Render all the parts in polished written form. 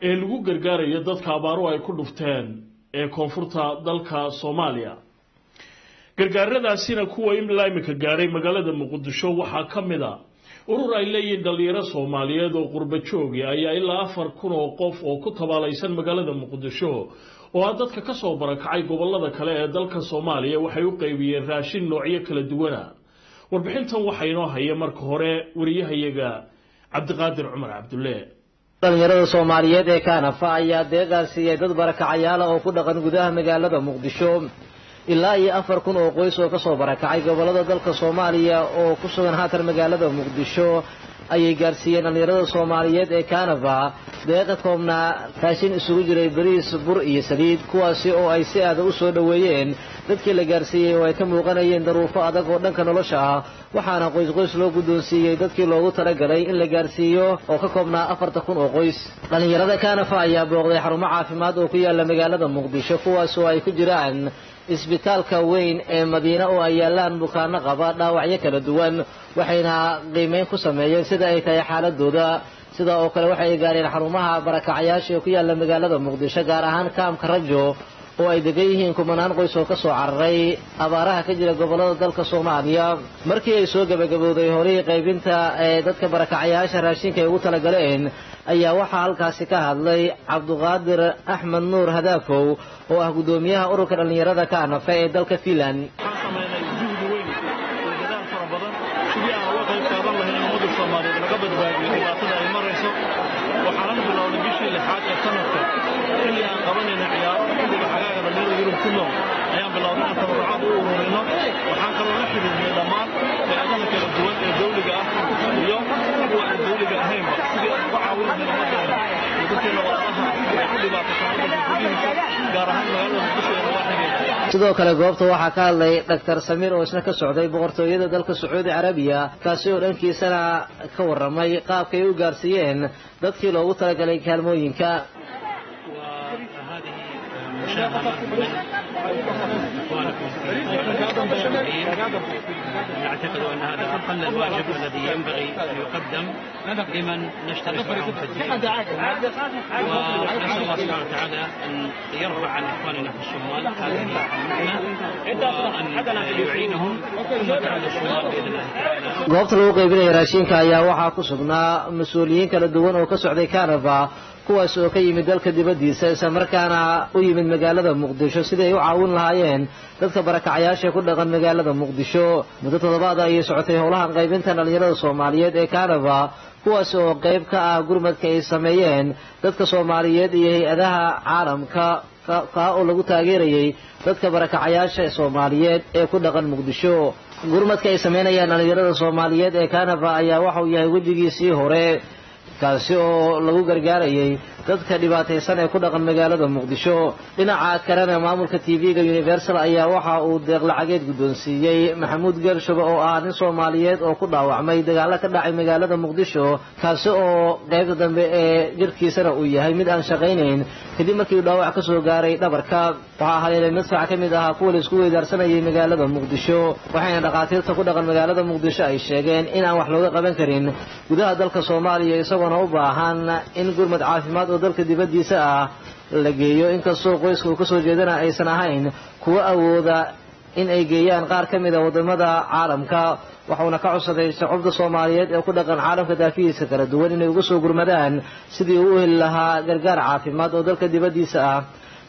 ee lagu gargaarayo dadka abaaruhu ay ku dhufteen ee koonfurta dalka Soomaaliya gargaaradaasina kuwa imika gaaray magaalada Muqdisho waxaa kamid ah urur ay leeyihiin dhalinyaro Soomaaliyeed oo qurba joogi ayaa ilaa 4,000 oo qof oo ku tabaalaysan magaalada Muqdisho oo dadka ka soo barakacay gobolada kale ee dalka Soomaaliya waxay u qaybiyeen raashin noocyo kala duwan warbixintan waxa inoo haya marka hore wariyahayaga Cabdiqaadir Cumar Cabdulle dhalinyarada Soomaaliyeed ee Kaanafa ayaa deegaansiiyay dad barakacayaal oo ku dhaqan gudaha magaalada Muqdisho ilaa iyo 4,000 oo qoys oo ka soo barakacay gobolada dalka Soomaaliya oo ku sugan haatan magaalada Muqdisho ayay gaarsiiyeen dhalinyarada Soomaaliyeed ee Kaanafa deeqa koobna raashin isugu jiray bariis bur iyo saliid kuwaasi oo ay si aad u soo dhaweeyeen dadkii la gaarsiiyay oo ay ka muuqanayeen daruufo adag oo dhanka nolosha ah waxaana qoys loo guddoonsiiyay dadkii loogu talagalay in la gaarsiiyo oo ka koobnaa 4,000 oo qoys dhalinyarada Kaanafa ayaa booqday xarumo caafimaad oo ku yaala magaalada Muqdisho kuwaas oo ay ku jiraan isbitaalka weyn ee Madiina oo ay yaalaan bukaanno qaba dhaawacyo kala duwan waxayna qiimeyn ku sameeyeen sida ay tahay xaaladooda sida oo kale waxay gaareen xarumaha barakacayaasha ku yaala magaalada Muqdisho gaar ahaan kaamka Rajo oo ay degan yihiin kumanaan qoys oo ka soo cararay abaaraha ka jira gobolada dalka Soomaaliya markii ay soo gabagabowday horay qaybinta ee dadka barakacayaasha raashinka ay ugu talagaleen ayaa waxa halkaasi ka hadlay Cabdiqaadir Axmed Nuur Hadaafow oo ah gudoomiyaha ururka dhalinyarada Kaanafa ee dalka Finland sidoo kale goobta waxaa ka hadlay Dr. Samir oo isna ka socday boqortooyada dalka Sacuudi Carabiya kaasi oo dhankiisana ka waramay qaabkay u gaarsiiyeen dadkii loogu talagalay kaalmooyinka نعتقد أن هذا أقل الواجب الذي ينبغي أن يقدم لمن نشترك معهم في الدين ونسأل الله سبحانه وتعالى أن يرفع عن إخواننا في الشمال هذه المحنة وأن يعينهم ثم تعود الشمال بإذن الله تعالى goobta lagu qaybinaya raashinka ayaa waxaa ku sugnaa mas'uuliyiin kala duwan oo ka socday Kaanafa kuwaas oo ka yimid dalka dibadiisa isla markaana u yimid magaalada Muqdisho sidii ay u caawin lahaayeen dadka barakacayaasha ku dhaqan magaalada Muqdisho muddo toddobaad ay socotay howlahan qaybinta dhalinyarada Soomaaliyeed ee Kaanafa kuwaas oo qayb ka ah gurmadka ay sameeyeen dadka Soomaaliyeed iyo hay'adaha caalamka ka oo lagu taageerayay dadka barakacayaasha Soomaaliyeed ee ku dhaqan Muqdisho gurmadka ay sameeyeen dhalinyarada Soomaaliyeed ee Kaanafa ayaa waxa uu yahay wajigiisii hore kaasi oo lagu gargaarayay dadka dhibaataysan ee ku dhaqan magaalada Muqdisho dhinaca kalena maamulka TV-ga Universal ayaa waxa uu deeq lacageed guddoonsiiyay Maxamuud Geershabe oo ah nin Soomaaliyeed oo ku dhaawacmay dagaal ka dhacay magaalada Muqdisho kaasi oo qaybta dambe ee jirkiisana uu yahay mid aan shaqaynayn kadib markii uu dhaawac ka soo gaaray dhabarka waxa haleelay madfac ka mid ah kuwa la isku weydaarsanayay magaalada Muqdisho waxayna dhaqaatiirta ku dhaqan magaalada Muqdisho ay sheegeen in aan wax looga qaban karin gudaha dalka Soomaaliya isagoo u baahan in gurmad caafimaad oo dalka dibadiisa ah la geeyo inkastoo qoyska uu ka soo jeedana aysan ahayn kuwa awooda in ay geeyaan qaar ka mid ah wadamada caalamka waxaana ka codsaday shacabka Soomaaliyeed ee ku dhaqan caalamka daafiisa kala duwan inay uga soo gurmadaan sidii uu heli lahaa gargaar caafimaad oo dalka dibadiisa ah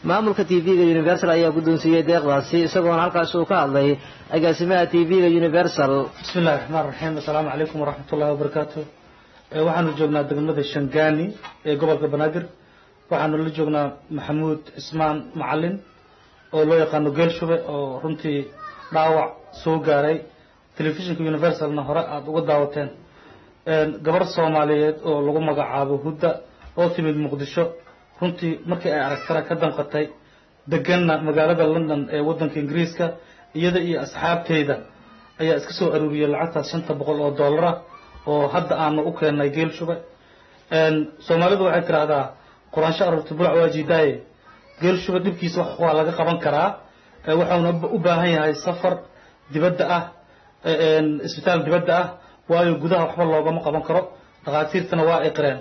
maamulka TV-ga Universal ayaa guddoonsiiyay deeqdaasi isagoo halkaas uu ka hadlay agaasimaha TV-ga Universal bismillaahir rahmaanir rahiim assalaamu calaykum waraxmatullaahi wabarakaatuh waxaanu joognaa degmada Shangaani ee gobolka Banaadir waxaanu la joognaa Maxamuud Ismaan Macallin oo loo yaqaan Geershabe oo runtii dhaawac soo gaaray telefishinka Universalna hore aad uga daawateen gabar Soomaaliyeed oo lagu magacaabo Hudda oo timid Muqdisho runtii markii ay aragtay ka danqatay deganna magaalada London ee wadanka Ingiriiska iyada iyo asxaabteeda ayaa iska soo aruuriyay lacagtaas $500 oo hadda aanu u keenay Geershabe Soomaalidu waxay tiraahdaa quraansho arurta bulac waajidaay Geershabe dibkiisa wax waa laga qaban karaa waxaanu u baahan yahay safar dibadda ah isbitaal dibadda ah waayo gudaha waxba loogama qaban karo dhaqaatiirtana waa iqreen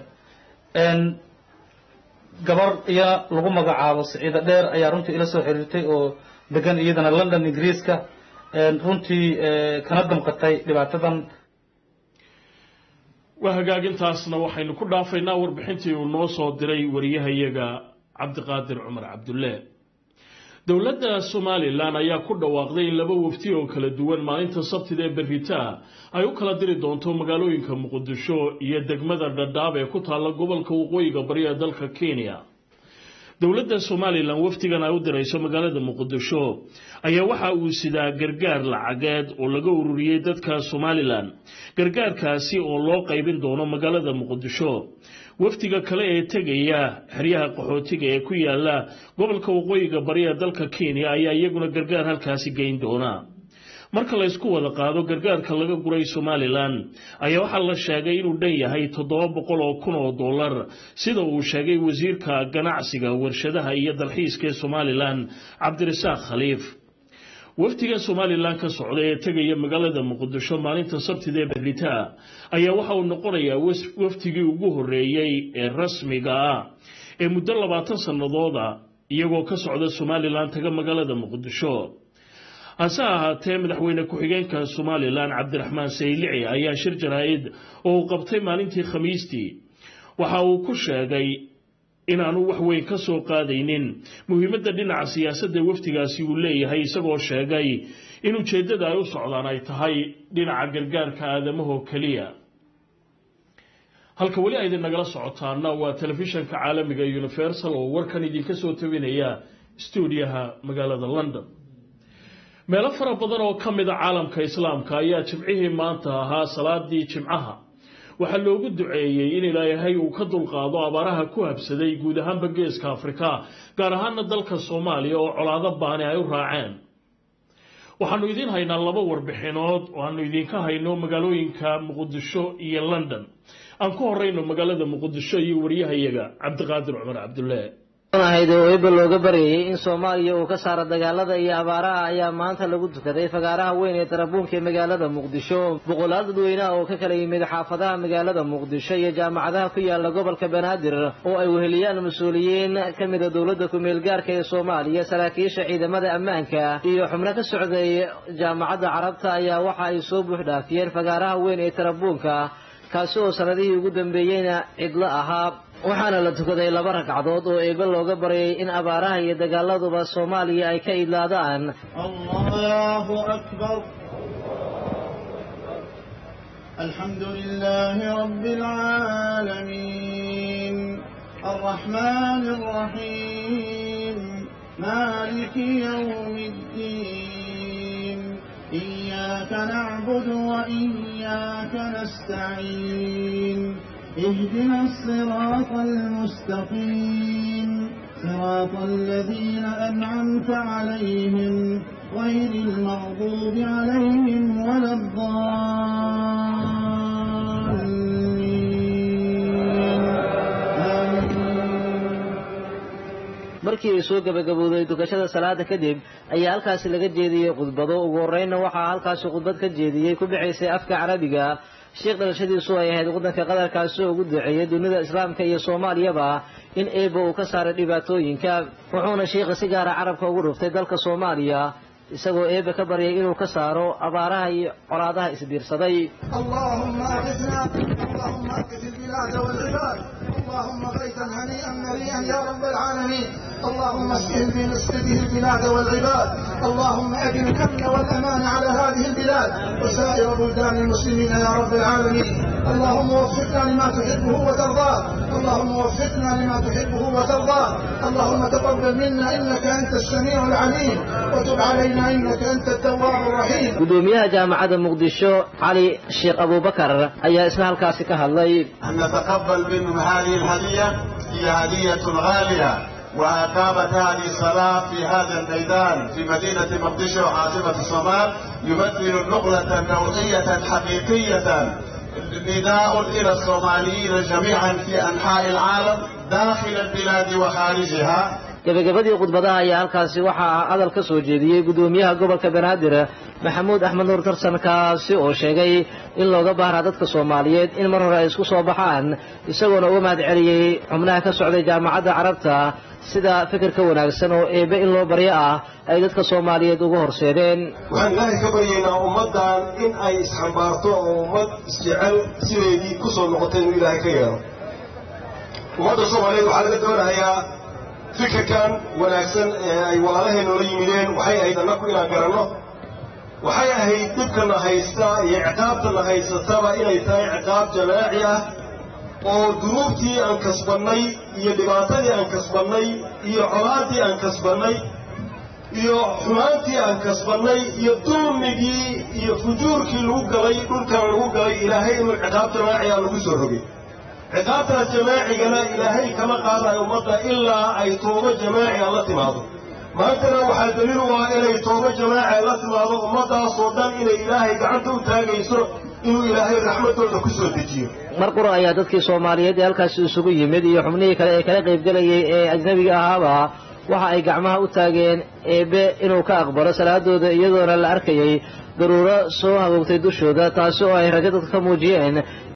gabar iyo lagu magacaabo Saciida Dheer ayaa runtii ila soo xiriirtay oo degan iyadana London Ingiriiska runtii kana damqatay dhibaatadan وهجاجنتاسنا وحين كنا فينا وربحنتي ونوصل دري وريها يجا عبد القادر عمر عبد الله دولة الصومالي لان يا كنا واقدين لبوا وفتيو كلا دوان ما انت صبت ده بريتا أيو كلا دري دونتو مقالو ينكم مقدشو يدق مدر الدابة كنت على قبل كوقوي قبرية دلك كينيا دولة الصومالي لان وفتينا يودر يسوع مقالة مقدشو أي waxa uu sidaa gargaar lacageed oo laga ururiyay dadka Soomaaliland gargaarkaasi oo loo qaybin doono magaalada Muqdisho waftiga kale ee tagaya xiriyaha qaxootiga ee ku yaala gobolka waqooyiga bariga dalka Kenya ayaa iyaguna gargaar halkaasi geyn doona marka la isku wada qaado gargaarka laga guray Soomaaliland ayaa waxa la sheegay inuu dhan yahay $700,000 sida uu sheegay wasiirka ganacsiga warshadaha iyo dalxiiska Soomaaliland Cabdirasaaq Khaliif waftiga Soomaaliland ka socday ee tagaya magaalada Muqdisho maalinta Sabtida ee Berita ayaa waxa uu noqonayaa waftigii ugu horeeyay ee rasmiga ah ee muddo 20 sanadood iyagoo ka socda Soomaaliland taga magaalada Muqdisho asaha madaxweyne ku-xigeenka Soomaaliland Cabdiraxmaan Saylici ayaa shir jaraa'id oo qabtay maalintii Khamiistii waxa uu ku sheegay inaanu wax weyn ka soo qaadaynin muhiimadda dhinaca siyaasadda waftigaasi uu leeyahay isagoo sheegay in ujeedada ay u socdaan ay tahay dhinaca gargaarka aadamaha kaliya halka wali ay nagala socotaana waa telefishanka caalamiga Universal oo warkan idinka soo tawinaya stuudiyaha magaalada London meelo fara badan oo kamid ah caalamka islaamka ayaa jimcihii maanta ahaa salaadii jimcaha waxa loogu duceeyay in Ilaahay uu ka dulqaado abaaraha ku habsaday guud ahaan Geeska Afrika gaar ahaan dalka Soomaaliya oo colaado baan ay u raaceen waxaanu idin haynaa laba warbixinood oo aanu idinka hayno magaalooyinka Muqdisho iyo London aan ku horeyno magaalada Muqdisho iyo wariyahayaga Cabdiqaadir Cumar Cabdullaahi oo eebba looga baryay in Soomaaliya uu ka saaro dagaalada iyo abaaraha ayaa maanta lagu tukaday fagaaraha weyn ee Tarabuunka ee magaalada Muqdisho boqolaal dadweyne oo ka kala yimid xaafadaha magaalada Muqdisho iyo jaamacadaha ku yaala gobolka Banaadir oo ay weheliyaan mas'uuliyiin kamid ah dawladda ku meel gaarka ee Soomaaliya saraakiisha ciidamada ammaanka iyo xubno ka socday jaamacadda Carabta ayaa waxa ay soo buux dhaafiyeen fagaaraha weyn ee Tarabuunka kaasi oo sanadihii ugu dambeeyayna cidla ahaa waxaana la tukaday laba ragcadood oo eebba looga baryay in abaaraha iyo dagaaladuba Soomaaliya ay ka idlaadaan Allahu akbar alhamdulillahi rabbil alamin arrahmanir rahim maliki yawmiddin iyyaka na'budu wa iyyaka nasta'in اهدنا الصراط المستقيم صراط الذين أنعمت عليهم غير المغضوب عليهم ولا الضالين markii ay soo gabagabowday dukashada salaada kadib ayaa halkaas laga jeediyay khudbado ugu horreeyna waxa halkaas khudbad ka jeediyay ku bixisay afka Carabiga sheekh dalashadiisu ay ahayd wadanka qadarkaas oo ugu duceeyay dunida islaamka iyo Soomaaliyaba in eebo uu ka saaro dhibaatooyinka wuxuuna sheekh si gaar ah carabka ugu dhuftay dalka Soomaaliya isagoo eebo ka baryay inuu ka saaro abaaraha iyo colaadaha isbiirsaday Allahumma aghithna Allahumma aghith al-bilad wal-ibad Allahumma ghaythan hani'an mari'an ya rabbal alamin اللهم اسقهم بنصره البلاد والعباد اللهم أجل الأمن والأمان على هذه البلاد وسائر بلدان المسلمين يا رب العالمين اللهم وفقنا لما تحبه وترضاه اللهم وفقنا لما تحبه وترضاه اللهم تقبل منا إنك أنت السميع العليم وتب علينا إنك أنت التواب الرحيم gudoomiyaha jaamacadda Muqdisho Cali Sheekh Abu Bakar ayaa isna halkaas ka hadlay أن نتقبل منهم هذه الهدية هي هدية غالية وأقامت هذه الصلاة في هذا الميدان في مدينة مقدشو عاصمة الصومال يمثل نقلة نوعية حقيقية نداء إلى الصوماليين جميعا في أنحاء العالم داخل البلاد وخارجها gabagabadii khudbadaha ayaa halkaasi waxaa hadal ka soo jeediyey gudoomiyaha gobolka banaadir maxamuud axmed nuur tarsan kaasi oo sheegay in looga baahnaa dadka soomaaliyeed in mar hore ay isku soo baxaan isagoona uga mahad celiyey xubnaha ka socday jaamacadda carabta sida fikirka wanaagsan oo eebe in loo baryo ah ay dadka soomaaliyeed ugu horseedeen waxaan ilaahay ka baryaynaa ummaddan in ay isxambaarto oo ummad isjecel sideedii ku soo noqotay inuu ilaahay ka yeelo ummadda soomaaliyeed waxaa laga doonayaa fikirkan wanaagsan ee ay walaalaheen noola yimideen waxay ahayd annaku inaan garanno waxay ahayd dhibkana haysta iyo ciqaabtana haysataba inay tahay ciqaab jamaaci ah oo dunuubtii aan kasbannay iyo dhibaatadii aan kasbannay iyo colaaddii aan kasbannay iyo xumaantii aan kasbannay iyo dulmigii iyo fujuurkii lagu galay dhulkan lagu galay ilaahay inuu ciqaab jamaaci ah lagu soo rogay ciqaabtaas jamaacigana ilaahay kama qaadayo ummadda ilaa ay toobo jamaaci la timaado maantana waxaa daliil u ah inay toobo jamaaci la timaado ummaddaasoo dhan inay ilaahay gacanta u taagayso inuu ilaahay raxmadooda ku soo dejiyo mar qura ayaa dadkii soomaaliyeed ee halkaasi isugu yimid iyo xubnihii kale ee kala qaybgelayay ee ajnabiga ahaaba waxa ay gacmaha u taageen eebe inuu ka aqbalo salaadooda iyadoona la arkayay daruuro soo hagoogtay dushooda taasi oo ay rajo dadka ka muujiyeen